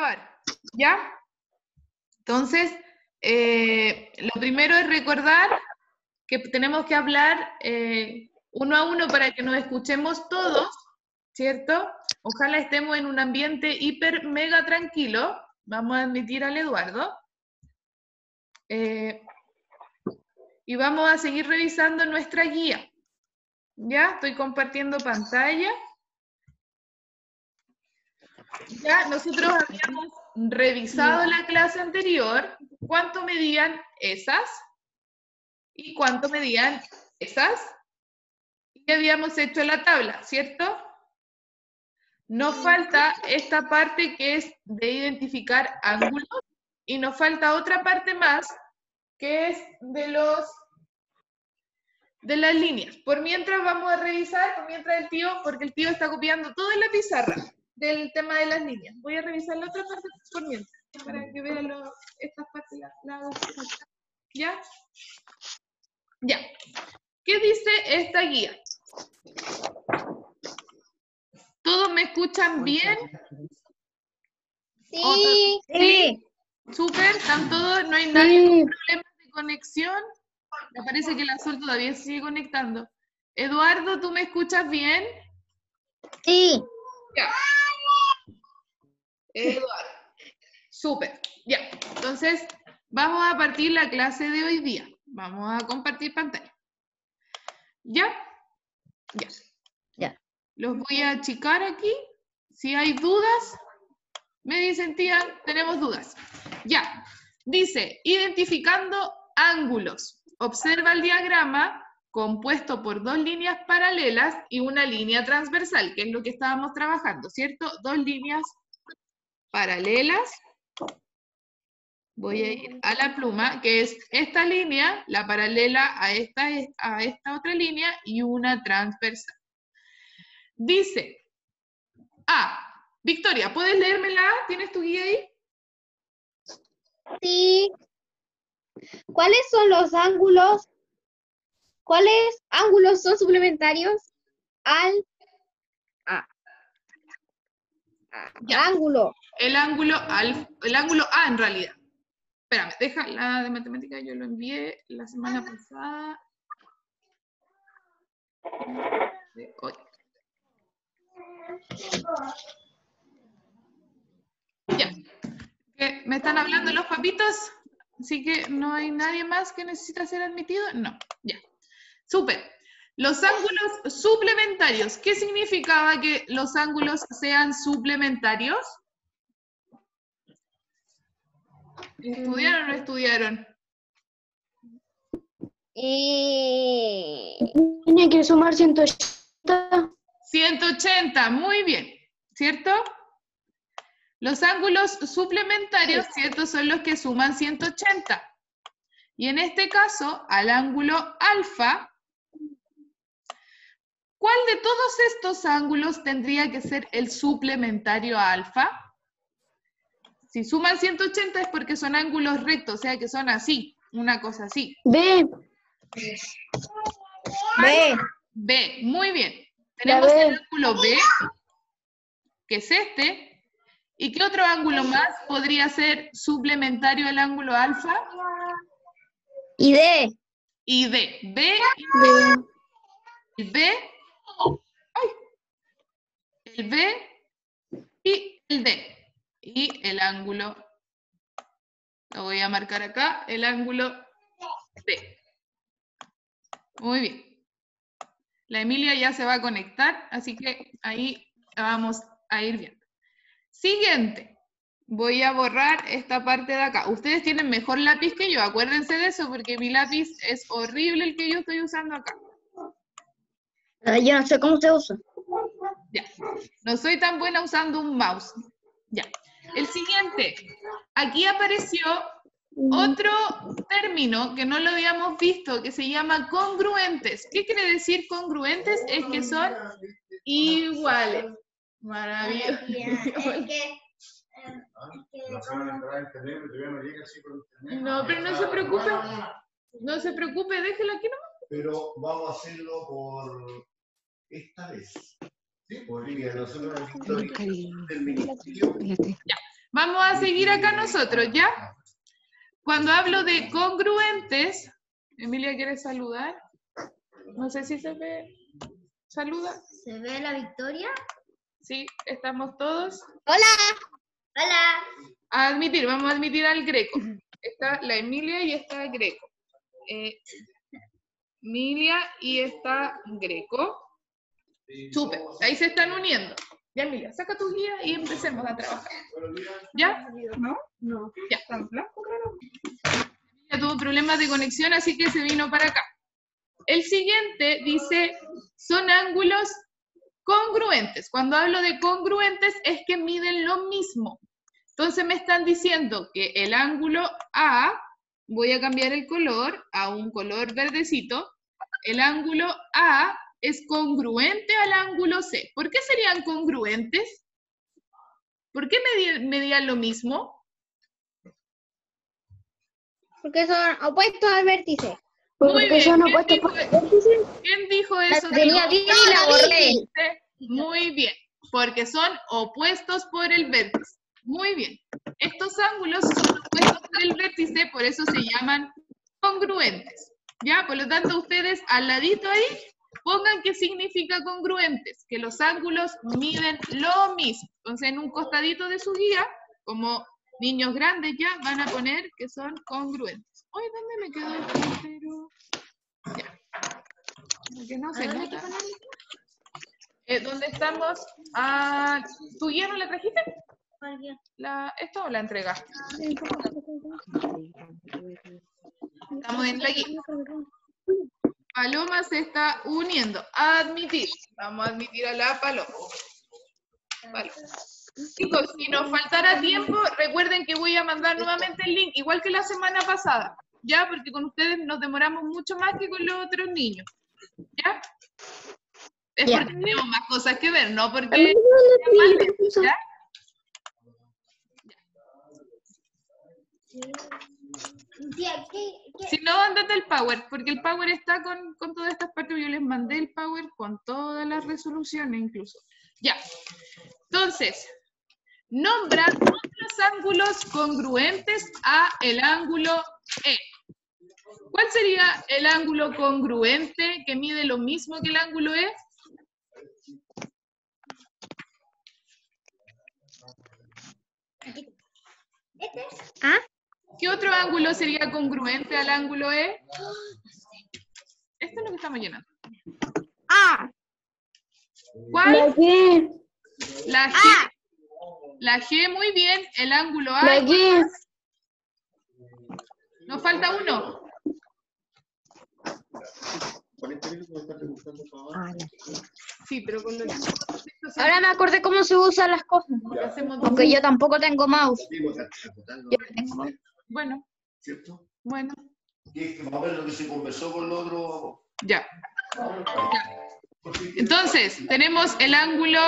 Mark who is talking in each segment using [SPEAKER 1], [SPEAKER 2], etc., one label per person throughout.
[SPEAKER 1] grabar, ¿ya? Entonces, lo primero es recordar que tenemos que hablar uno a uno para que nos escuchemos todos, ¿cierto? Ojalá estemos en un ambiente hiper mega tranquilo. Vamos a admitir al Eduardo. Y vamos a seguir revisando nuestra guía. Ya, estoy compartiendo pantalla. Ya, nosotros habíamos revisado la clase anterior cuánto medían esas y cuánto medían esas. Y habíamos hecho la tabla, ¿cierto? Nos falta esta parte que es de identificar ángulos y nos falta otra parte más que es de las líneas. Por mientras vamos a revisar, porque el tío está copiando todo en la pizarra del tema de las líneas. Voy a revisar la otra parte por mientras, para que vean estas partes. ¿Ya? Ya. ¿Qué dice esta guía? ¿Todos me escuchan bien?
[SPEAKER 2] Sí.
[SPEAKER 1] ¿Sí? Súper, ¿están todos? ¿No hay nadie con problemas de conexión? Me parece que la Sol todavía sigue conectando. Eduardo, ¿tú me escuchas bien?
[SPEAKER 2] Sí.
[SPEAKER 1] Ya. Eduardo. Súper. Ya. Entonces, vamos a partir la clase de hoy día. Vamos a compartir pantalla. ¿Ya? Ya.
[SPEAKER 2] Ya.
[SPEAKER 1] Los voy a achicar aquí. Si hay dudas, me dicen, tía, tenemos dudas. Ya. Dice, identificando ángulos. Observa el diagrama compuesto por dos líneas paralelas y una línea transversal, que es lo que estábamos trabajando, ¿cierto? Dos líneas paralelas. Voy a ir a la pluma, que es esta línea, la paralela a esta otra línea y una transversal. Dice, Victoria, ¿puedes leérmela? ¿Tienes tu guía ahí?
[SPEAKER 2] Sí. ¿Cuáles son los ángulos? ¿Cuáles ángulos son suplementarios al
[SPEAKER 1] Ya.
[SPEAKER 2] ángulo?
[SPEAKER 1] El ángulo A en realidad. Espérame, deja la de matemática, yo lo envié la semana pasada. De hoy. Ya. ¿Me están hablando los papitos? Así que no hay nadie más que necesita ser admitido. No, ya. Súper. Los ángulos suplementarios. ¿Qué significaba que los ángulos sean suplementarios? ¿Estudiaron o no estudiaron?
[SPEAKER 2] Tiene que sumar 180.
[SPEAKER 1] 180, muy bien. ¿Cierto? Los ángulos suplementarios, ¿cierto? Son los que suman 180. Y en este caso, al ángulo alfa, ¿cuál de todos estos ángulos tendría que ser el suplementario a alfa? Si suman 180 es porque son ángulos rectos, o sea que son así, una cosa así.
[SPEAKER 2] B. B.
[SPEAKER 1] B, muy bien. Tenemos el ángulo B, que es este. ¿Y qué otro ángulo más podría ser suplementario al ángulo alfa?
[SPEAKER 2] Y D.
[SPEAKER 1] Y D. B y
[SPEAKER 2] D.
[SPEAKER 1] el B. El B y el D. Y el ángulo, lo voy a marcar acá, el ángulo D. Muy bien. La Emilia ya se va a conectar, así que ahí vamos a ir viendo. Siguiente. Voy a borrar esta parte de acá. Ustedes tienen mejor lápiz que yo, acuérdense de eso, porque mi lápiz es horrible el que yo estoy usando acá.
[SPEAKER 2] Yo no sé cómo se usa.
[SPEAKER 1] Ya. No soy tan buena usando un mouse. Ya. El siguiente. Aquí apareció otro término que no lo habíamos visto, que se llama congruentes. ¿Qué quiere decir congruentes? Es que son iguales. Maravilloso. No, pero no se preocupe. No se preocupe, déjelo aquí nomás.
[SPEAKER 3] Pero vamos a hacerlo por esta vez. Sí, Bolivia, nosotros del ministerio.
[SPEAKER 1] Ya. Vamos a seguir acá nosotros, ¿ya? Cuando hablo de congruentes, Emilia, ¿quieres saludar? No sé si se ve. Saluda.
[SPEAKER 2] ¿Se ve la Victoria?
[SPEAKER 1] Sí, estamos todos.
[SPEAKER 2] ¡Hola! ¡Hola!
[SPEAKER 1] A admitir, vamos a admitir al Greco. Está la Emilia y está Greco. Emilia y está Greco. Súper, ahí se están uniendo. Ya, Emilia, saca tu guía y empecemos a trabajar. ¿Ya? ¿No?
[SPEAKER 2] No.
[SPEAKER 1] Ya. Emilia tuvo problemas de conexión, así que se vino para acá. El siguiente dice, son ángulos congruentes. Cuando hablo de congruentes es que miden lo mismo. Entonces me están diciendo que el ángulo A, voy a cambiar el color a un color verdecito, el ángulo A es congruente al ángulo C. ¿Por qué serían congruentes? ¿Por qué medían lo mismo?
[SPEAKER 2] Porque son opuestos al vértice.
[SPEAKER 1] Muy bien.
[SPEAKER 2] son opuestos por el vértice.
[SPEAKER 1] ¿Quién dijo eso?
[SPEAKER 2] Tenía bien y la borré.
[SPEAKER 1] Muy bien, porque son opuestos por el vértice. Muy bien. Estos ángulos son opuestos por el vértice, por eso se llaman congruentes. ¿Ya? Por lo tanto, ustedes al ladito ahí, pongan qué significa congruentes, que los ángulos miden lo mismo. Entonces, en un costadito de su guía, como niños grandes ya, van a poner que son congruentes. Oye, ¿dónde me quedó el puntero? Ya. Porque no se nota. ¿Dónde estamos? Ah, ¿tu guía no la trajiste? ¿Esta o la entregaste? Estamos en la guía. Paloma se está uniendo. Admitir. Vamos a admitir a la Paloma. Paloma. Chicos, si nos faltara tiempo, recuerden que voy a mandar nuevamente el link, igual que la semana pasada. ¿Ya? Porque con ustedes nos demoramos mucho más que con los otros niños. ¿Ya? Es porque tenemos más cosas que ver, no porque... ¿Ya? Si no, ándate el Power, porque el Power está con todas estas partes. Yo les mandé el Power con todas las resoluciones incluso. Ya. Entonces, nombra todos los ángulos congruentes a el ángulo E. ¿Cuál sería el ángulo congruente que mide lo mismo que el ángulo E?
[SPEAKER 2] ¿Ah?
[SPEAKER 1] ¿Qué otro ángulo sería congruente al ángulo E? Esto es lo que estamos llenando.
[SPEAKER 2] Ah.
[SPEAKER 1] ¿Cuál?
[SPEAKER 2] La G.
[SPEAKER 1] La G. La G, muy bien. El ángulo A.
[SPEAKER 2] La G.
[SPEAKER 1] Nos falta uno. Sí, pero con los...
[SPEAKER 2] Ahora me acordé cómo se usan las cosas. Aunque yo tampoco tengo mouse.
[SPEAKER 1] Bueno.
[SPEAKER 3] ¿Cierto?
[SPEAKER 1] Bueno.
[SPEAKER 3] Y es que vamos a ver lo que se conversó con el otro.
[SPEAKER 1] Ya. Entonces, tenemos el ángulo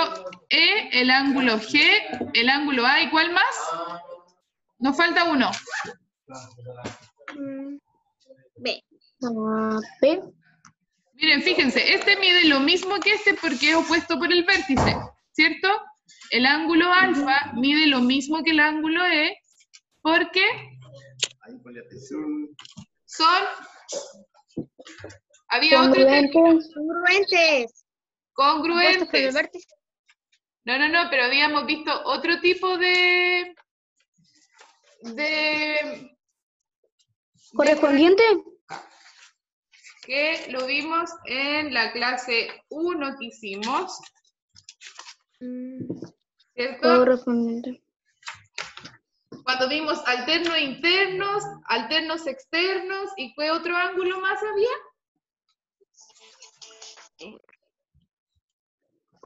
[SPEAKER 1] E, el ángulo G, el ángulo A, ¿y cuál más? Nos falta uno.
[SPEAKER 2] B.
[SPEAKER 1] B. Miren, fíjense, este mide lo mismo que este porque es opuesto por el vértice, ¿cierto? El ángulo alfa mide lo mismo que el ángulo E porque son... Había otro término. Congruentes. No, pero habíamos visto otro tipo de
[SPEAKER 2] ¿Correspondiente?
[SPEAKER 1] Que lo vimos en la clase 1 que hicimos. ¿Cierto?
[SPEAKER 2] Correspondiente.
[SPEAKER 1] Cuando vimos alternos internos, alternos externos, ¿y qué otro ángulo más había?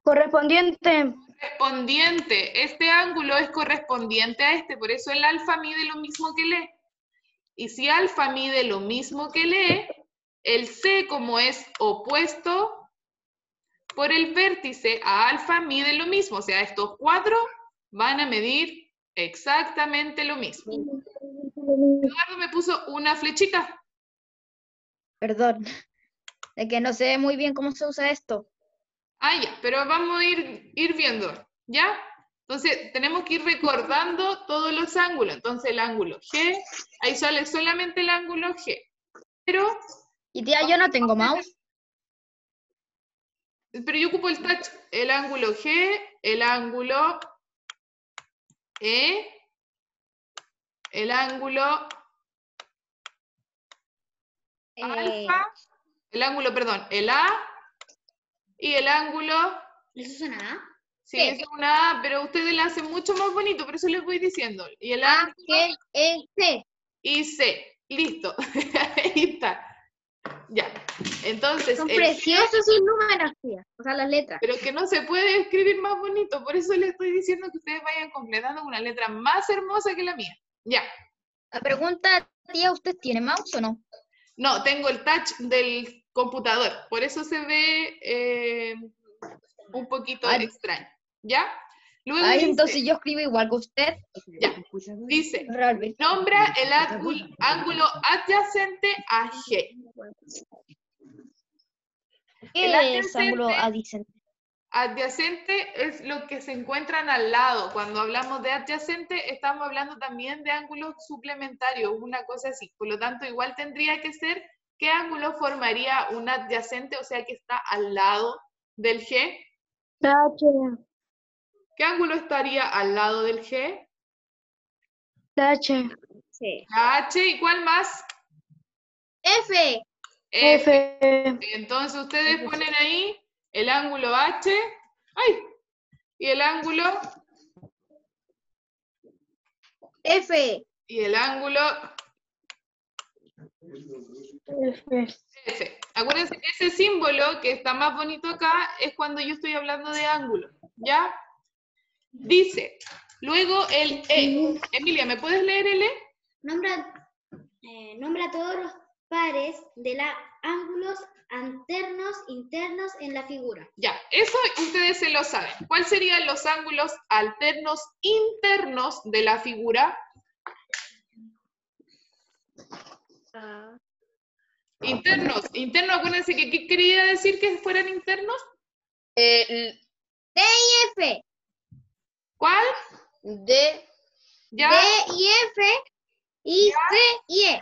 [SPEAKER 2] Correspondiente.
[SPEAKER 1] Correspondiente. Este ángulo es correspondiente a este, por eso el alfa mide lo mismo que el E. Y si alfa mide lo mismo que el E, el C, como es opuesto por el vértice a alfa, mide lo mismo. O sea, estos cuatro van a medir exactamente lo mismo. Eduardo me puso una flechita.
[SPEAKER 2] Perdón. Es que no sé muy bien cómo se usa esto.
[SPEAKER 1] Ah, ya, pero vamos a ir viendo, ¿ya? Entonces, tenemos que ir recordando todos los ángulos. Entonces, el ángulo G, ahí sale solamente el ángulo G. Pero
[SPEAKER 2] yo no tengo mouse.
[SPEAKER 1] yo ocupo el touch. El ángulo G, el ángulo E, el ángulo alfa, el ángulo, perdón, el A y el ángulo...
[SPEAKER 2] ¿Eso es una A?
[SPEAKER 1] Sí, es una A, pero ustedes la hacen mucho más bonito, por eso les voy diciendo. Y el
[SPEAKER 2] A,
[SPEAKER 1] ángulo
[SPEAKER 2] G, E, C.
[SPEAKER 1] y C. Listo. Ahí está. Ya. Entonces,
[SPEAKER 2] Son
[SPEAKER 1] el
[SPEAKER 2] preciosos sus números, tía. O sea, las letras.
[SPEAKER 1] pero que no se puede escribir más bonito, por eso les estoy diciendo que ustedes vayan completando una letra más hermosa que la mía. Ya.
[SPEAKER 2] La pregunta, tía, ¿usted tiene mouse o no?
[SPEAKER 1] No, tengo el touch del computador, por eso se ve un poquito extraño. ¿Ya? Luego
[SPEAKER 2] Ay,
[SPEAKER 1] dice,
[SPEAKER 2] entonces yo escribo igual que usted.
[SPEAKER 1] ya, dice,
[SPEAKER 2] Realmente.
[SPEAKER 1] nombra el ángulo adyacente a G.
[SPEAKER 2] ¿Qué es ángulo adyacente?
[SPEAKER 1] Adyacente es lo que se encuentran al lado. Cuando hablamos de adyacente, estamos hablando también de ángulos suplementarios, una cosa así. Por lo tanto, igual tendría que ser qué ángulo formaría un adyacente, o sea, que está al lado del G. ¿Qué ángulo estaría al lado del G?
[SPEAKER 2] H. Sí.
[SPEAKER 1] La H, ¿y cuál más?
[SPEAKER 2] F.
[SPEAKER 1] F. Entonces ustedes ponen ahí el ángulo H, ¡ay! Y el ángulo
[SPEAKER 2] F.
[SPEAKER 1] y el ángulo
[SPEAKER 2] F.
[SPEAKER 1] F. Acuérdense que ese símbolo que está más bonito acá es cuando yo estoy hablando de ángulo, ¿ya? Dice, luego el E. Emilia, ¿me puedes leer el E?
[SPEAKER 4] Nombra todos los pares de ángulos alternos internos en la figura.
[SPEAKER 1] Ya, eso ustedes se lo saben. ¿Cuáles serían los ángulos alternos internos de la figura? Internos, acuérdense que ¿qué quería decir que fueran internos?
[SPEAKER 2] D y F.
[SPEAKER 1] ¿Cuál?
[SPEAKER 2] D.
[SPEAKER 1] ¿Ya?
[SPEAKER 2] D y F. Y C y E.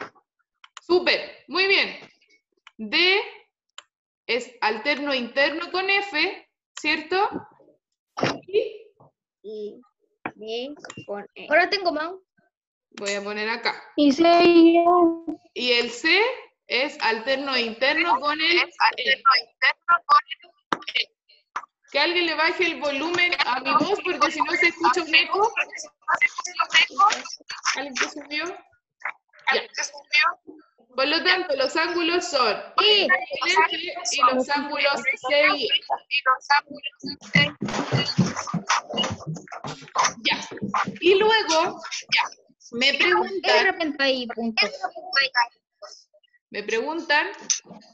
[SPEAKER 1] Súper, muy bien. D es alterno interno con F, ¿cierto?
[SPEAKER 2] Y D con E. Ahora tengo mouse.
[SPEAKER 1] Voy a poner acá.
[SPEAKER 2] Y C y E.
[SPEAKER 1] Y el C es alterno interno con el E. Que alguien le baje el volumen a mi voz porque si no se escucha un eco. ¿Alguien se subió? Ya. Por lo tanto, los ángulos son
[SPEAKER 2] Y
[SPEAKER 1] y los ángulos C y E. Ya. Y luego me preguntan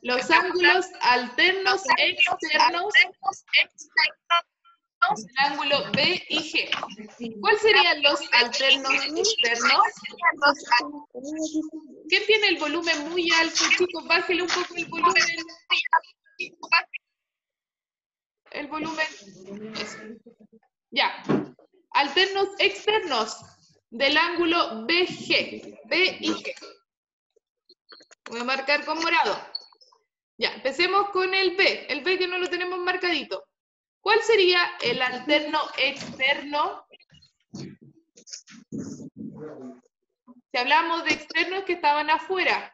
[SPEAKER 1] los ángulos alternos externos del ángulo B y G. ¿Cuáles serían los alternos externos? ¿Quién tiene el volumen muy alto, chicos? Bájele un poco el volumen. El volumen. Eso. Ya. Alternos externos del ángulo BG. B y G. Voy a marcar con morado. Ya, empecemos con el B. El B que no lo tenemos marcadito. ¿Cuál sería el alterno externo? Si hablamos de externos que estaban afuera.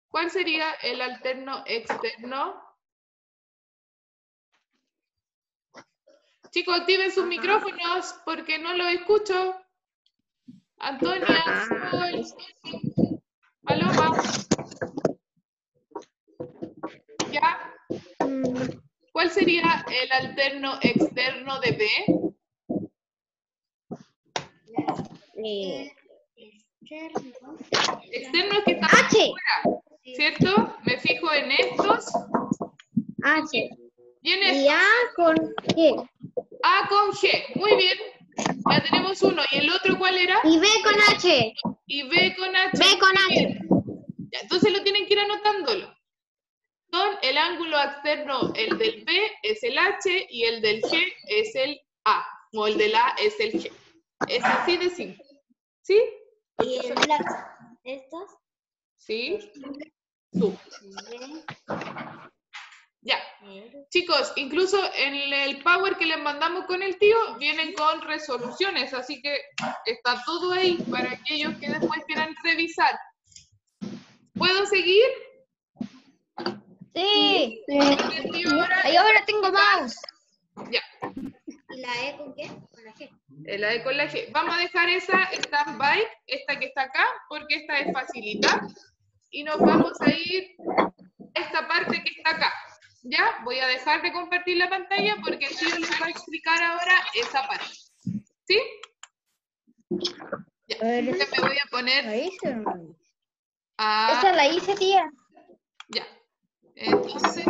[SPEAKER 1] ¿Cuál sería el alterno externo? Chicos, activen sus micrófonos porque no los escucho. Antonia, Sol, Paloma. ¿Ya? ¿Cuál sería el alterno externo de B? Externo es que está afuera, ¿cierto? Me fijo en estos.
[SPEAKER 2] H.
[SPEAKER 1] Y en
[SPEAKER 2] Y
[SPEAKER 1] estos.
[SPEAKER 2] A con G.
[SPEAKER 1] A con G. Muy bien. Ya tenemos uno. ¿Y el otro cuál era?
[SPEAKER 2] Y B con H.
[SPEAKER 1] Y B con H.
[SPEAKER 2] B con
[SPEAKER 1] Muy
[SPEAKER 2] H.
[SPEAKER 1] bien. Ya, entonces lo tienen que ir anotándolo. son el ángulo externo, el del B es el H y el del G es el A, o el del A es el G. Es así de simple. ¿Sí?
[SPEAKER 4] ¿Y estos?
[SPEAKER 1] Sí. Tú. Ya. Chicos, incluso en el Power que les mandamos con el tío, vienen con resoluciones, así que está todo ahí para aquellos que después quieran revisar. ¿Puedo seguir?
[SPEAKER 2] Sí.
[SPEAKER 1] El tío
[SPEAKER 2] Ahí ahora tengo mouse.
[SPEAKER 1] Ya.
[SPEAKER 4] ¿Y la E con qué? Con la G.
[SPEAKER 1] La E con la G. Vamos a dejar esa stand-by, esta que está acá, porque esta es facilita. Y nos vamos a ir a esta parte que está acá. ¿Ya? Voy a dejar de compartir la pantalla porque el tío les va a explicar ahora esa parte. ¿Sí? Ya. Entonces me voy a poner
[SPEAKER 2] ¿La hice?
[SPEAKER 1] a...
[SPEAKER 2] Esa la hice, tía.
[SPEAKER 1] Ya. Entonces,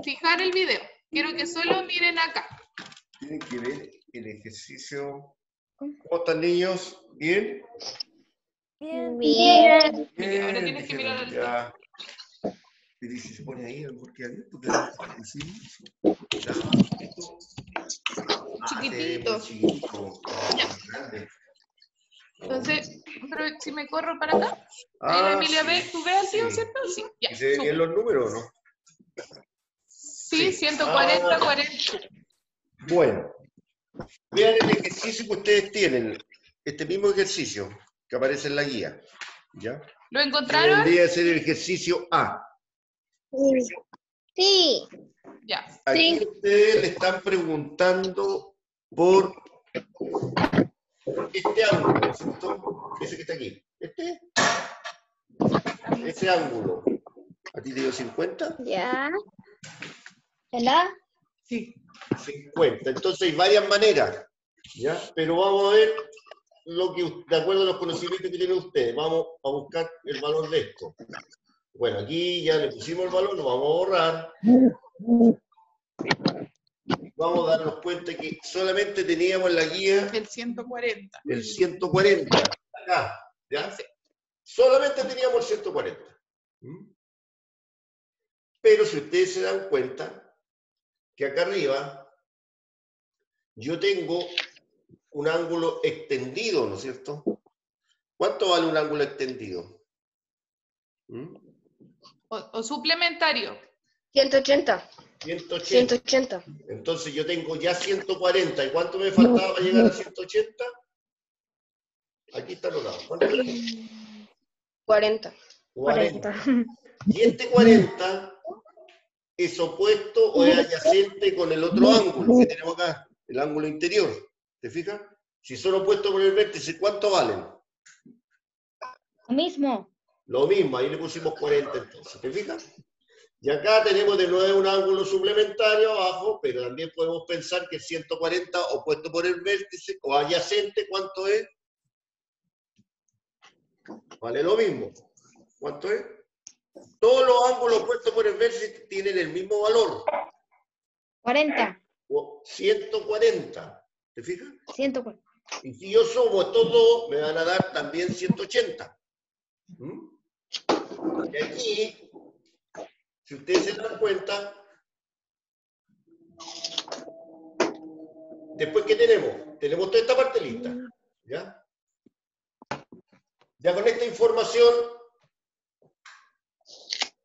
[SPEAKER 1] fijar el video. Quiero que solo miren acá.
[SPEAKER 3] Tienen que ver el ejercicio. ¿Cómo están, niños? ¿Bien?
[SPEAKER 2] Bien.
[SPEAKER 1] Mira, ahora tienes que mirar al
[SPEAKER 3] ya. Pero si se pone ahí, porque abierto,
[SPEAKER 1] chiquitito.
[SPEAKER 3] Chiquitito. Grande.
[SPEAKER 1] Entonces, pero si me corro para acá, Emilia,
[SPEAKER 3] Sí,
[SPEAKER 1] ¿tú ves al tío,
[SPEAKER 3] sí.
[SPEAKER 1] cierto? Sí, ya.
[SPEAKER 3] ¿Y se ven bien los números o no?
[SPEAKER 1] Sí, 140, 40.
[SPEAKER 3] Bueno, vean el ejercicio que ustedes tienen, este mismo ejercicio que aparece en la guía, ¿ya?
[SPEAKER 1] ¿Lo
[SPEAKER 3] Que
[SPEAKER 1] encontraron?
[SPEAKER 3] vendría a ser el ejercicio A.
[SPEAKER 2] Sí.
[SPEAKER 1] Ya.
[SPEAKER 3] Aquí ustedes le están preguntando por este ángulo, ¿cierto? Ese que está aquí. Ese ángulo. ¿A ti te dio 50?
[SPEAKER 2] Ya. ¿La?
[SPEAKER 1] Sí.
[SPEAKER 3] 50. Entonces hay varias maneras, ¿ya? Pero vamos a ver lo que, de acuerdo a los conocimientos que tienen ustedes. Vamos a buscar el valor de esto. Bueno, aquí ya le pusimos el valor, lo vamos a borrar. Vamos a darnos cuenta que solamente teníamos en la guía
[SPEAKER 1] El 140.
[SPEAKER 3] el 140. Acá, ¿ya? Solamente teníamos el 140. Pero si ustedes se dan cuenta que acá arriba yo tengo un ángulo extendido, ¿no es cierto? ¿Cuánto vale un ángulo extendido?
[SPEAKER 1] O suplementario.
[SPEAKER 2] 180.
[SPEAKER 3] 180.
[SPEAKER 2] 180.
[SPEAKER 3] Entonces yo tengo ya 140. ¿Y cuánto me faltaba para llegar a 180? Aquí está anotado. ¿Cuánto era?
[SPEAKER 2] 40.
[SPEAKER 3] 40. Y este 40 es opuesto o es adyacente con el otro ángulo que tenemos acá, el ángulo interior. ¿Te fijas? Si son opuestos con el vértice, ¿cuánto valen?
[SPEAKER 2] Lo mismo.
[SPEAKER 3] Lo mismo, ahí le pusimos 40 entonces. ¿Te fijas? Y acá tenemos de nuevo un ángulo suplementario abajo, pero también podemos pensar que el 140 opuesto por el vértice o adyacente, ¿cuánto es? Vale lo mismo. ¿Cuánto es? Todos los ángulos opuestos por el vértice tienen el mismo valor.
[SPEAKER 2] 40.
[SPEAKER 3] O 140. ¿Te fijas?
[SPEAKER 2] 140.
[SPEAKER 3] Y si yo sumo estos dos, me van a dar también 180. Y aquí, si ustedes se dan cuenta, después, ¿qué tenemos? Tenemos toda esta parte lista. ¿Ya? Ya con esta información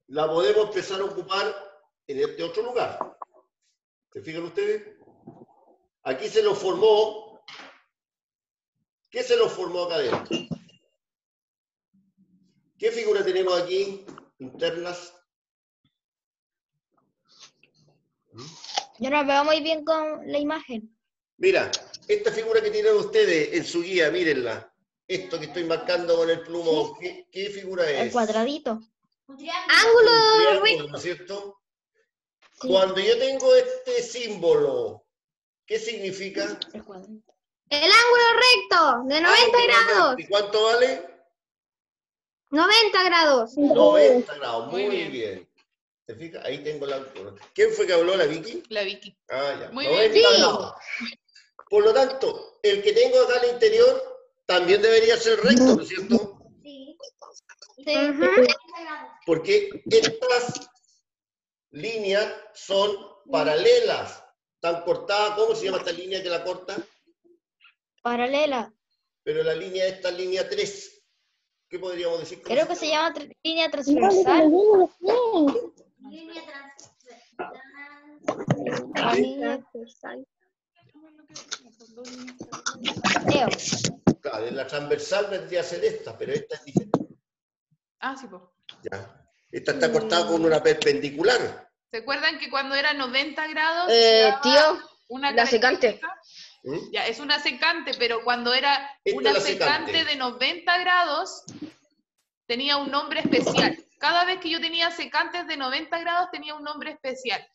[SPEAKER 3] la podemos empezar a ocupar en este otro lugar. ¿Se fijan ustedes? Aquí se nos formó. ¿Qué se nos formó acá adentro? ¿Qué figura tenemos aquí? Internas.
[SPEAKER 2] Yo no veo muy bien con la imagen.
[SPEAKER 3] Mira, esta figura que tienen ustedes en su guía, mírenla. Esto que estoy marcando con el plumón,
[SPEAKER 2] ¿Sí?
[SPEAKER 3] ¿qué figura es?
[SPEAKER 2] El cuadradito.
[SPEAKER 4] Un triángulo.
[SPEAKER 2] ¡Ángulo
[SPEAKER 3] Triángulo, ¿no es cierto?
[SPEAKER 2] Sí.
[SPEAKER 3] Cuando yo tengo este símbolo, ¿qué significa?
[SPEAKER 2] El cuadradito. El ángulo recto de 90 grados.
[SPEAKER 3] ¿Y cuánto vale?
[SPEAKER 2] 90 grados.
[SPEAKER 3] 90 grados,
[SPEAKER 1] Muy
[SPEAKER 3] muy
[SPEAKER 1] bien.
[SPEAKER 3] bien. ¿Te fijas? Ahí tengo la... ¿Quién fue que habló, la Vicky?
[SPEAKER 1] La Vicky.
[SPEAKER 3] Ah, ya.
[SPEAKER 1] Muy
[SPEAKER 3] 90
[SPEAKER 1] bien.
[SPEAKER 3] grados. Por lo tanto, el que tengo acá al interior también debería ser recto, ¿no es cierto?
[SPEAKER 4] Sí.
[SPEAKER 2] Sí.
[SPEAKER 3] Porque estas líneas son paralelas. Están cortadas. ¿Cómo se llama esta línea que la corta?
[SPEAKER 2] Paralela.
[SPEAKER 3] Pero la línea esta es línea 3. ¿Qué podríamos decir?
[SPEAKER 2] Creo que se llama línea transversal.
[SPEAKER 4] Línea transversal.
[SPEAKER 2] Línea transversal. Leo.
[SPEAKER 3] Claro, en la transversal vendría a ser esta, pero esta es diferente.
[SPEAKER 1] Ah, sí, pues.
[SPEAKER 3] Ya. Esta está cortada con una perpendicular.
[SPEAKER 1] ¿Se acuerdan que cuando era 90 grados?
[SPEAKER 5] Tío,
[SPEAKER 1] una
[SPEAKER 5] la secante.
[SPEAKER 3] ¿Mm?
[SPEAKER 1] Ya, es una secante, pero cuando era
[SPEAKER 3] Esta
[SPEAKER 1] una
[SPEAKER 3] es la
[SPEAKER 1] secante
[SPEAKER 3] secante.
[SPEAKER 1] de 90 grados, tenía un nombre especial. Cada vez que yo tenía secantes de 90 grados, tenía un nombre especial.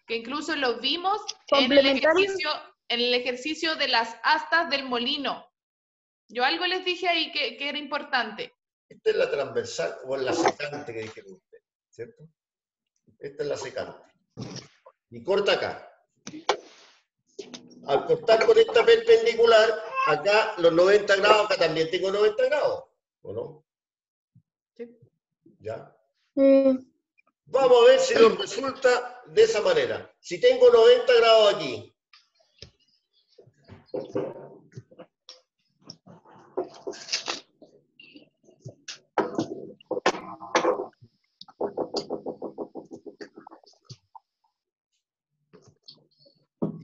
[SPEAKER 1] Que incluso lo vimos en el ejercicio de las astas del molino. Yo algo les dije ahí que era importante.
[SPEAKER 3] Esta es la transversal o la secante que dijeron ustedes, ¿cierto? Esta es la secante. Y corta acá. Al cortar con esta perpendicular, acá los 90 grados, acá también tengo 90 grados, ¿o no?
[SPEAKER 1] Sí.
[SPEAKER 3] ¿Ya? Vamos a ver si nos resulta de esa manera. Si tengo 90 grados aquí,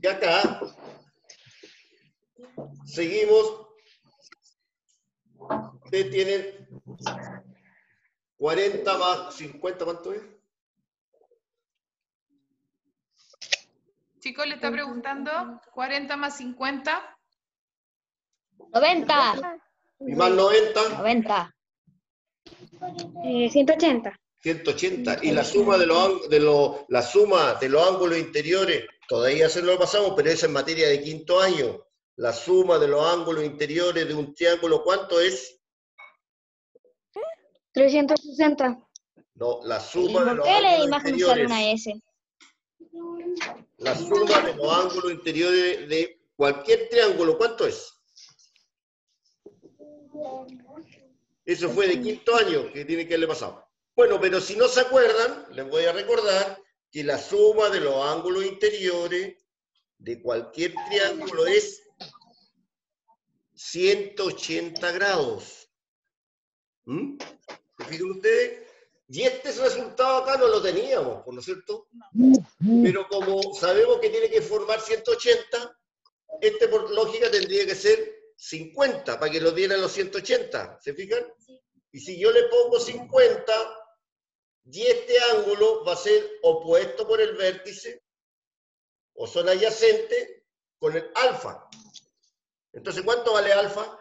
[SPEAKER 3] y acá seguimos, ustedes tienen 40 más 50, ¿cuánto es?
[SPEAKER 1] Chicos, le está preguntando, 40 más 50.
[SPEAKER 2] 90.
[SPEAKER 3] Y más 90,
[SPEAKER 2] 90.
[SPEAKER 5] 180.
[SPEAKER 3] 180. Y la suma de la suma de los ángulos interiores, todavía se lo pasamos, pero eso es materia de quinto año. La suma de los ángulos interiores de un triángulo, ¿cuánto es?
[SPEAKER 5] 360.
[SPEAKER 3] No, la
[SPEAKER 2] ¿Y
[SPEAKER 3] suma de
[SPEAKER 2] por
[SPEAKER 3] los
[SPEAKER 2] qué la
[SPEAKER 3] ángulos
[SPEAKER 2] imagen sale
[SPEAKER 3] interiores.
[SPEAKER 2] una S?
[SPEAKER 3] La suma de los ángulos interiores de cualquier triángulo, ¿cuánto es? Eso fue de quinto año, que tiene que haberle pasado. Bueno, pero si no se acuerdan, les voy a recordar que la suma de los ángulos interiores de cualquier triángulo es 180 grados. ¿Mm? ¿Se fijan ustedes? Y este resultado acá no lo teníamos, ¿no es cierto? Pero como sabemos que tiene que formar 180, este por lógica tendría que ser 50 para que lo dieran los 180. ¿Se fijan? Y si yo le pongo 50, y este ángulo va a ser opuesto por el vértice, o son adyacentes, con el alfa. Entonces, ¿cuánto vale alfa?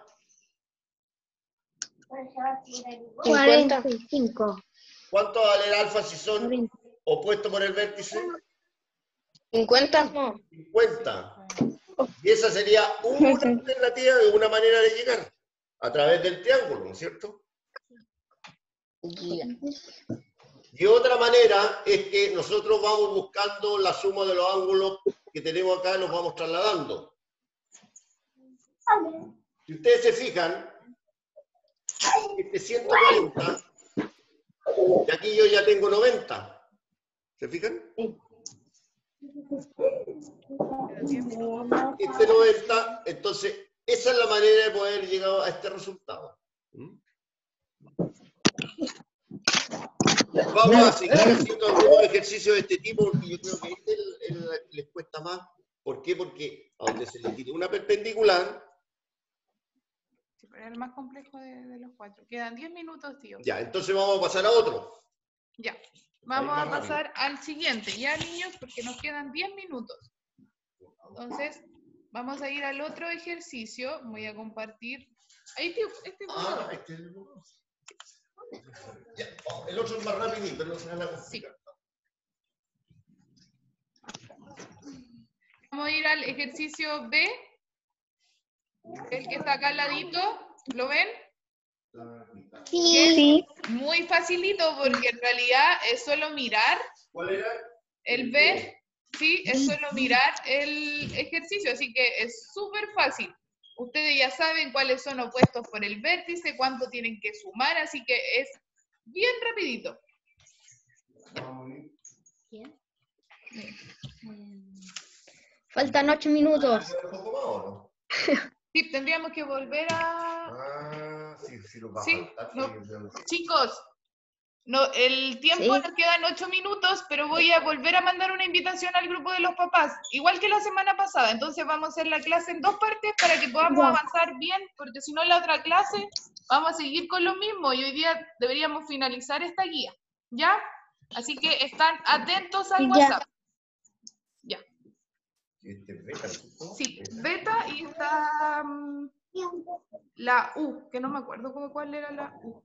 [SPEAKER 2] 45.
[SPEAKER 3] ¿Cuánto va a valer alfa si son opuestos por el vértice?
[SPEAKER 5] 50.
[SPEAKER 3] 50. Y esa sería una alternativa de una manera de llegar, a través del triángulo, ¿no es cierto? Y otra manera es que nosotros vamos buscando la suma de los ángulos que tenemos acá y los vamos trasladando. Si ustedes se fijan, este 140, y aquí yo ya tengo 90. ¿Se fijan? Este 90, entonces, esa es la manera de poder llegar a este resultado. Vamos a seguir haciendo algunos ejercicios de este tipo, porque yo creo que este les cuesta más. ¿Por qué? Porque a donde se le tire una perpendicular.
[SPEAKER 1] Sí, pero es el más complejo de los cuatro. Quedan 10 minutos, tío.
[SPEAKER 3] Ya, entonces vamos a pasar a otro.
[SPEAKER 1] Ya. Vamos
[SPEAKER 3] Ahí
[SPEAKER 1] a
[SPEAKER 3] más
[SPEAKER 1] pasar al siguiente. Ya, niños, porque nos quedan 10 minutos. Entonces, vamos a ir al otro ejercicio. Voy a compartir. Ahí, tío,
[SPEAKER 3] Ya, el otro es más rapidito, pero no se van a complicar.
[SPEAKER 1] Vamos a ir al ejercicio B. El que está acá al ladito. ¿Lo ven?
[SPEAKER 2] Sí.
[SPEAKER 1] Muy facilito porque en realidad es solo mirar.
[SPEAKER 3] ¿Cuál era?
[SPEAKER 1] El B, sí, es solo mirar el ejercicio, así que es súper fácil. Ustedes ya saben cuáles son opuestos por el vértice, cuánto tienen que sumar, así que es bien rapidito.
[SPEAKER 4] ¿Quién?
[SPEAKER 2] Faltan 8 minutos.
[SPEAKER 3] ¿Un poco más o no?
[SPEAKER 1] Sí, tendríamos que volver a...
[SPEAKER 3] Ah, sí, lo va a
[SPEAKER 1] Sí,
[SPEAKER 3] faltar.
[SPEAKER 1] no.
[SPEAKER 3] Sí.
[SPEAKER 1] Chicos, no, el tiempo
[SPEAKER 2] Sí.
[SPEAKER 1] nos quedan 8 minutos, pero voy a volver a mandar una invitación al grupo de los papás, igual que la semana pasada. Entonces vamos a hacer la clase en 2 partes para que podamos avanzar bien, porque si no en la otra clase vamos a seguir con lo mismo y hoy día deberíamos finalizar esta guía, ¿ya? Así que están atentos al
[SPEAKER 2] Ya.
[SPEAKER 1] WhatsApp. Ya.
[SPEAKER 3] Este es beta, ¿no?
[SPEAKER 1] Sí, beta y está la U, que no me acuerdo cuál era la U.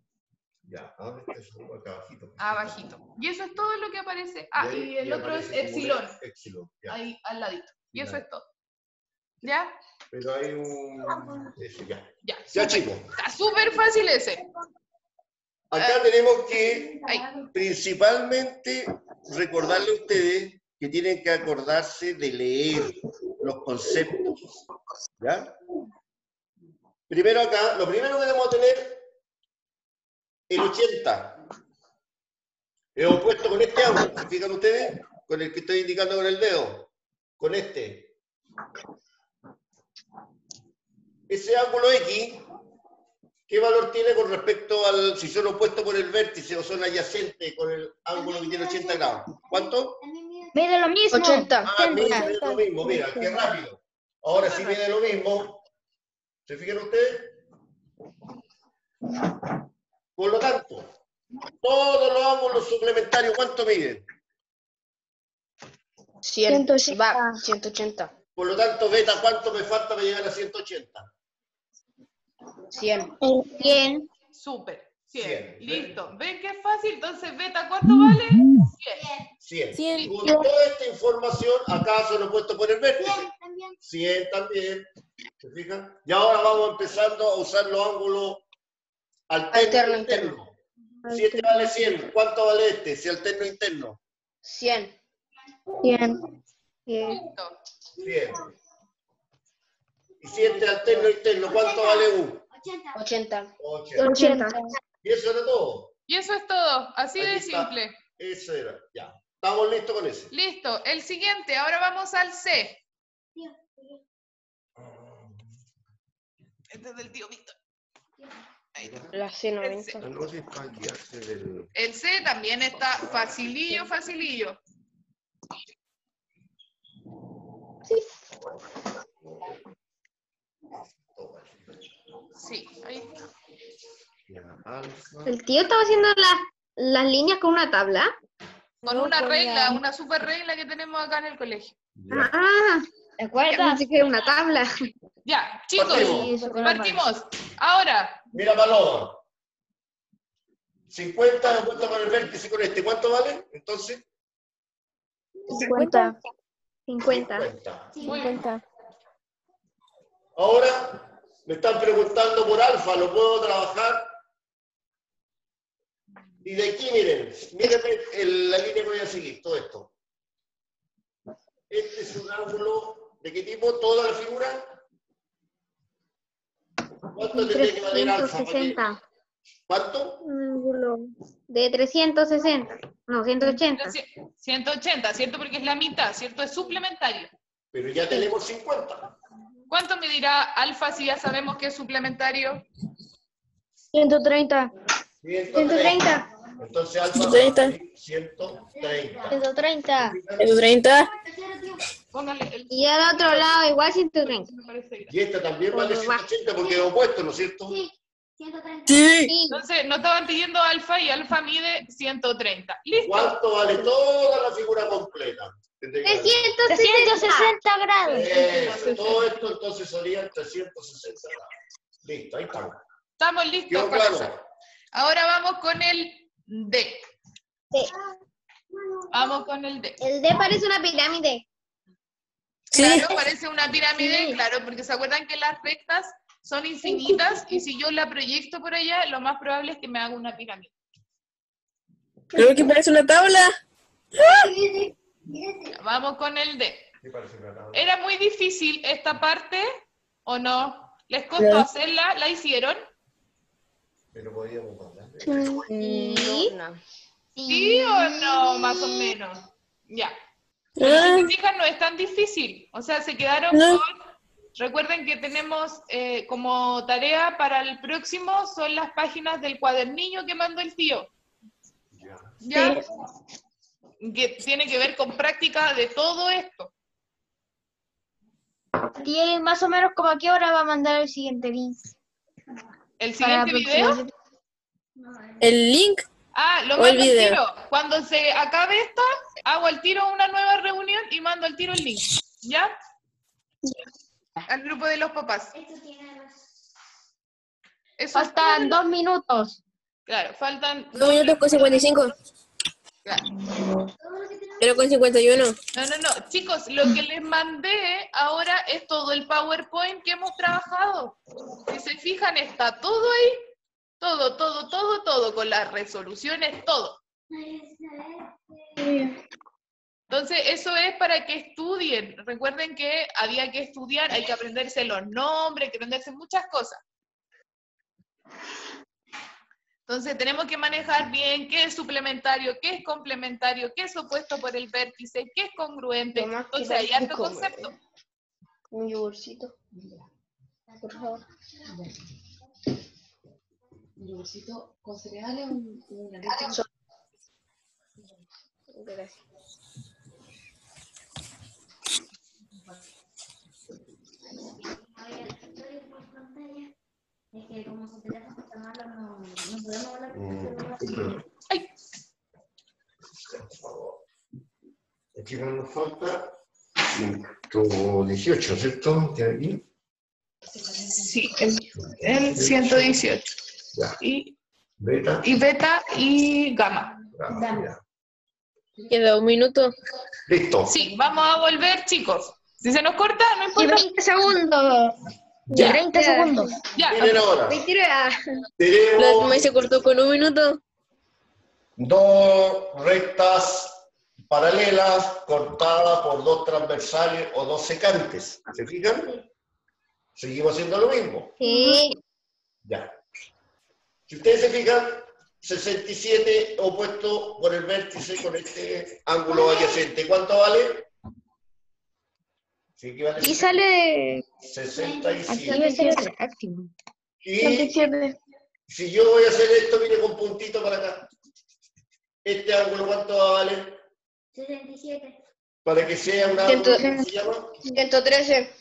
[SPEAKER 3] Ya, ¿dónde está eso? Acá abajito.
[SPEAKER 1] Abajito. Y eso es todo lo que aparece. Ah,
[SPEAKER 3] ahí-
[SPEAKER 1] y el otro es
[SPEAKER 3] aparece como
[SPEAKER 1] epsilon,
[SPEAKER 3] Epsilon, ya.
[SPEAKER 1] ahí al ladito. Y eso
[SPEAKER 3] Ya.
[SPEAKER 1] es todo. ¿Ya?
[SPEAKER 3] Pero hay un... Ese, ya.
[SPEAKER 1] Ya.
[SPEAKER 3] Ya,
[SPEAKER 1] súper.
[SPEAKER 3] chicos.
[SPEAKER 1] Está súper fácil ese.
[SPEAKER 3] Acá tenemos que
[SPEAKER 1] Ahí.
[SPEAKER 3] principalmente recordarle a ustedes que tienen que acordarse de leer los conceptos. ¿Ya? Primero acá, lo primero que debemos tener el 80. Es opuesto con este ángulo, ¿se fijan ustedes? Con el que estoy indicando con el dedo. Con este. Ese ángulo X, ¿qué valor tiene con respecto al, si son opuestos por el vértice o son adyacentes con el ángulo que tiene 80 grados? ¿Cuánto?
[SPEAKER 2] Mide lo mismo.
[SPEAKER 5] 80.
[SPEAKER 3] Ah, mide lo mismo, mira, qué rápido. Ahora sí mide lo mismo. ¿Se fijan ustedes? Por lo tanto, todos los ángulos suplementarios, ¿cuánto miden?
[SPEAKER 5] 100.
[SPEAKER 2] 180.
[SPEAKER 5] Va, 180.
[SPEAKER 3] Por lo tanto, beta, ¿cuánto me falta para llegar a 180?
[SPEAKER 5] 100.
[SPEAKER 2] 100.
[SPEAKER 1] Súper.
[SPEAKER 3] 100.
[SPEAKER 1] 100. Listo. ¿Ven que es fácil? Entonces, beta, ¿cuánto vale? 100.
[SPEAKER 3] 100.
[SPEAKER 6] 100.
[SPEAKER 3] Con toda esta información, acá son opuestos por el vértice.
[SPEAKER 4] También.
[SPEAKER 3] 100 también. ¿Se fijan? Y ahora vamos empezando a usar los ángulos alterno interno. Si este vale 100, ¿cuánto vale este? Si alterno interno.
[SPEAKER 5] 100.
[SPEAKER 2] 100.
[SPEAKER 1] Listo.
[SPEAKER 3] 100. Y si este alterno interno, ¿cuánto vale U?
[SPEAKER 4] 80.
[SPEAKER 5] 80.
[SPEAKER 3] 80.
[SPEAKER 2] 80.
[SPEAKER 3] Y eso era todo.
[SPEAKER 1] Y eso es todo. Así de
[SPEAKER 3] Aquí está.
[SPEAKER 1] simple.
[SPEAKER 3] Eso era. Ya. Estamos listos con ese.
[SPEAKER 1] Listo. El siguiente. Ahora vamos al C. Este es del tío Víctor. Ahí está.
[SPEAKER 5] La C90.
[SPEAKER 3] No sé para guiarse del...
[SPEAKER 1] El C también está facilillo, facilillo. Sí, ahí está.
[SPEAKER 3] Ya, alfa.
[SPEAKER 2] El tío estaba haciendo las líneas con una tabla.
[SPEAKER 1] Con
[SPEAKER 6] No,
[SPEAKER 1] una
[SPEAKER 6] con
[SPEAKER 1] regla,
[SPEAKER 6] la-
[SPEAKER 1] una super regla que tenemos acá en el colegio.
[SPEAKER 3] Ya.
[SPEAKER 2] Ah,
[SPEAKER 5] ¿Te
[SPEAKER 2] ya
[SPEAKER 5] acuerdas?
[SPEAKER 2] pensé que era una tabla.
[SPEAKER 1] Ya, chicos,
[SPEAKER 3] Partimos.
[SPEAKER 1] partimos. Ahora,
[SPEAKER 3] Mira, Paloma. 50 opuesto con el vértice con este. ¿Cuánto vale? Entonces,
[SPEAKER 2] 50. 50.
[SPEAKER 3] 50.
[SPEAKER 6] 50.
[SPEAKER 3] Ahora me están preguntando por alfa. ¿Lo puedo trabajar? Y de aquí, miren. Miren la línea que voy a seguir. Todo esto. Este es un ángulo. ¿De qué tipo? ¿Toda la figura? ¿Cuánto tendría que valer alfa?
[SPEAKER 2] 360.
[SPEAKER 3] ¿Cuánto?
[SPEAKER 2] Un ángulo de 360. No, 180.
[SPEAKER 1] 180, ¿cierto? Porque es la mitad, ¿cierto? Es suplementario.
[SPEAKER 3] Pero ya tenemos 50.
[SPEAKER 1] ¿Cuánto medirá alfa si ya sabemos que es suplementario?
[SPEAKER 2] 130.
[SPEAKER 3] 130. Entonces alfa
[SPEAKER 6] 130.
[SPEAKER 3] 130.
[SPEAKER 2] 130.
[SPEAKER 6] 130.
[SPEAKER 1] Póngale el...
[SPEAKER 2] Y al otro lado igual 130.
[SPEAKER 1] Me parece grande.
[SPEAKER 3] Y esta también vale
[SPEAKER 2] Por debajo.
[SPEAKER 3] 180 porque es opuesto, ¿no es cierto?
[SPEAKER 4] Sí, 130.
[SPEAKER 6] Sí.
[SPEAKER 2] Sí.
[SPEAKER 1] Entonces, no estaban pidiendo alfa y alfa mide 130. ¿Listo?
[SPEAKER 3] ¿Cuánto vale toda la figura completa?
[SPEAKER 2] 360 grados.
[SPEAKER 3] Eso, todo esto entonces serían 360 grados. Listo, ahí estamos.
[SPEAKER 1] Estamos listos
[SPEAKER 3] ¿Quedó
[SPEAKER 1] con
[SPEAKER 3] claro?
[SPEAKER 1] eso. Ahora vamos con el D. Vamos con el D.
[SPEAKER 2] El D parece una pirámide.
[SPEAKER 6] Sí.
[SPEAKER 1] Claro, parece una pirámide,
[SPEAKER 2] Sí.
[SPEAKER 1] claro, porque se acuerdan que las rectas son infinitas y si yo la proyecto por allá, lo más probable es que me haga una pirámide.
[SPEAKER 6] Creo que parece una tabla.
[SPEAKER 1] Ya, vamos con el D.
[SPEAKER 3] ¿Qué parece una tabla?
[SPEAKER 1] ¿Era muy difícil esta parte o no? ¿Les costó
[SPEAKER 6] No.
[SPEAKER 1] hacerla? ¿La hicieron?
[SPEAKER 3] Pero podríamos mandar.
[SPEAKER 5] No.
[SPEAKER 1] ¿Sí o no? Más o menos. Ya. Pero si se fijan, no es tan difícil. O sea, se quedaron
[SPEAKER 6] No.
[SPEAKER 1] con... Recuerden que tenemos como tarea para el próximo, son las páginas del cuadernillo que mandó el tío. ¿Ya? Que tiene que ver con práctica de todo esto.
[SPEAKER 2] Y más o menos como a qué hora va a mandar el siguiente link.
[SPEAKER 1] ¿El
[SPEAKER 2] Para
[SPEAKER 1] siguiente video?
[SPEAKER 6] El link.
[SPEAKER 1] Ah, lo
[SPEAKER 6] O el
[SPEAKER 1] mando al
[SPEAKER 6] video.
[SPEAKER 1] tiro. Cuando se acabe esta, hago al tiro una nueva reunión y mando al tiro el link. ¿Ya? Al grupo de los papás. Eso es
[SPEAKER 2] Faltan
[SPEAKER 1] todo.
[SPEAKER 2] 2 minutos.
[SPEAKER 1] Claro, faltan
[SPEAKER 6] 2 minutos con 55.
[SPEAKER 1] Claro.
[SPEAKER 6] Pero con 51.
[SPEAKER 1] No. Chicos, lo que les mandé ahora es todo el PowerPoint que hemos trabajado. Si se fijan, está todo ahí. Todo, con las resoluciones, todo. Entonces, eso es para que estudien. Recuerden que había que estudiar, hay que aprenderse los nombres, hay que aprenderse muchas cosas. Entonces, tenemos que manejar bien qué es suplementario, qué es complementario, qué es opuesto por el vértice, qué es congruente.
[SPEAKER 5] Tomás,
[SPEAKER 1] Entonces, hay harto
[SPEAKER 5] comer.
[SPEAKER 1] concepto.
[SPEAKER 5] Un yogurcito. Por favor.
[SPEAKER 7] ¿Un yogurcito con cereales o una leche?
[SPEAKER 5] Gracias.
[SPEAKER 4] Es que como su teléfono está malo, no podemos hablar.
[SPEAKER 3] Aquí nos falta 118, ¿cierto? ¿De aquí?
[SPEAKER 1] Sí, el 118.
[SPEAKER 3] Ya.
[SPEAKER 1] Y
[SPEAKER 3] Beta.
[SPEAKER 1] beta y gamma.
[SPEAKER 3] Ya.
[SPEAKER 6] Queda 1 minuto.
[SPEAKER 3] Listo.
[SPEAKER 1] Sí, vamos a volver, chicos. Si se nos corta, no
[SPEAKER 2] Y
[SPEAKER 1] importa.
[SPEAKER 2] 20 segundos.
[SPEAKER 3] Ya.
[SPEAKER 2] 30 segundos.
[SPEAKER 1] Ya,
[SPEAKER 3] Miren ahora.
[SPEAKER 2] 29.
[SPEAKER 6] La
[SPEAKER 3] Tenemos
[SPEAKER 6] se cortó con 1 minuto.
[SPEAKER 3] dos rectas paralelas cortadas por dos transversales o dos secantes. ¿Se fijan? Seguimos haciendo lo mismo.
[SPEAKER 2] Sí.
[SPEAKER 3] Ya. Si ustedes se fijan, 67 opuesto por el vértice con este ángulo adyacente. ¿Cuánto vale? Sí, que vale
[SPEAKER 2] Y sale. Aquí
[SPEAKER 3] 67.
[SPEAKER 2] debe ser máximo.
[SPEAKER 3] Y si yo voy a hacer esto, mire con puntito para acá. Este ángulo, ¿cuánto va a valer?
[SPEAKER 4] 67.
[SPEAKER 3] Para que sea un ángulo, ¿cómo se llama?
[SPEAKER 5] 113.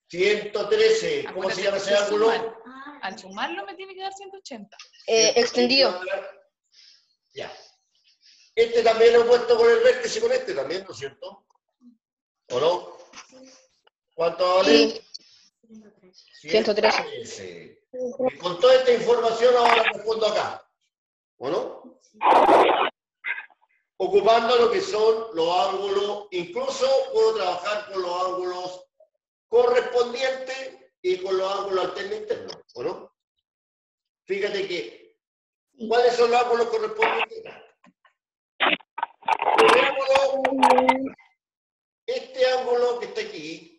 [SPEAKER 3] 113. ¿Cómo se llama ese ángulo?
[SPEAKER 1] al sumarlo me tiene que dar 180.
[SPEAKER 5] Extendido.
[SPEAKER 3] Ya. Este también lo he puesto con el vértice con este también, ¿no es cierto? ¿O no? ¿Cuánto va a valer?
[SPEAKER 5] 113.
[SPEAKER 3] Y con toda esta información ahora respondo acá. ¿O no? Ocupando lo que son los ángulos, incluso puedo trabajar con los ángulos correspondientes y con los ángulos alternos internos, ¿o no? Fíjate que, ¿cuáles son los ángulos correspondientes? Este ángulo que está aquí,